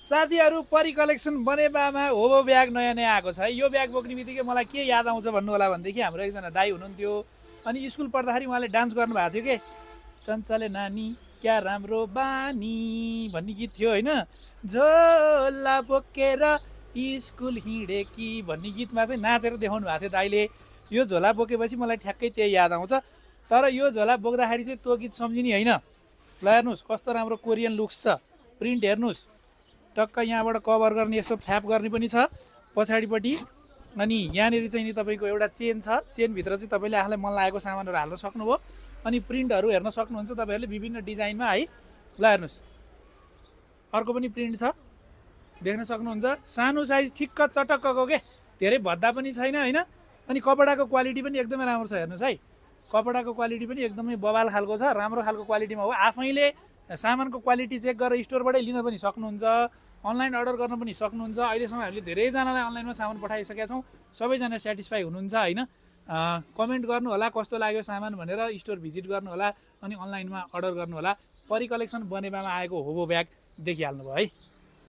साथीहरू परी कलेक्सन बनेपामा होबो ब्याग नयाँ नयाँ आएको छ है। यो ब्याग बोक्ने बित्तिकै मलाई के याद आउँछ भन्नु होला भनेदेखि हाम्रो एकजना दाइ हुनुहुन्थ्यो, अनि स्कुल पढ्दाखेरि उहाँले डान्स गर्नुभएको थियो के, चञ्चले नानी क्या राम्रो बानी भन्ने गीत थियो होइन, झोला बोकेर स्कुल हिँडेकी भन्ने गीतमा चाहिँ नाचेर देखाउनु भएको थियो दाइले। यो झोला बोकेपछि मलाई ठ्याक्कै त्यही याद आउँछ। तर यो झोला बोक्दाखेरि चाहिँ त्यो गीत सम्झिने होइन। ल हेर्नुहोस् कस्तो राम्रो कोरियन लुक्स छ, प्रिन्ट हेर्नुहोस्, टक्क यहाँबाट कभर गर्ने यस्तो फ्याप गर्ने पनि छ पछाडिपट्टि। अनि यहाँनिर चाहिँ नि तपाईँको एउटा चेन छ, चेनभित्र चाहिँ तपाईँले आफूलाई मन लागेको सामानहरू हाल्न सक्नुभयो। अनि प्रिन्टहरू हेर्न सक्नुहुन्छ तपाईँहरूले विभिन्न डिजाइनमा है। ल हेर्नुहोस् अर्को पनि प्रिन्ट छ, देख्न सक्नुहुन्छ, सानो साइज ठिक्क चटक्कको के, धेरै भद्दा पनि छैन होइन। अनि कपडाको क्वालिटी पनि एकदमै राम्रो छ, हेर्नुहोस् है, कपडाको क्वालिटी पनि एकदमै बवाल खालको छ, राम्रो खालको क्वालिटीमा हो। आफैले सामानको क्वालिटी चेक गरेर स्टोरबाटै लिन पनि सक्नुहुन्छ, अनलाइन अर्डर गर्न पनि सक्नुहुन्छ। अहिलेसम्म हामीले धेरैजनालाई अनलाइनमा सामान पठाइसकेका छौँ, सबैजना सेटिस्फाई हुनुहुन्छ होइन। कमेन्ट गर्नु होला कस्तो लाग्यो सामान भनेर, स्टोर भिजिट गर्नु होला, अनि अनलाइनमा अर्डर गर्नु होला। परी कलेक्सन बनेपामा आएको होबो ब्याग देखिहाल्नु भयो है।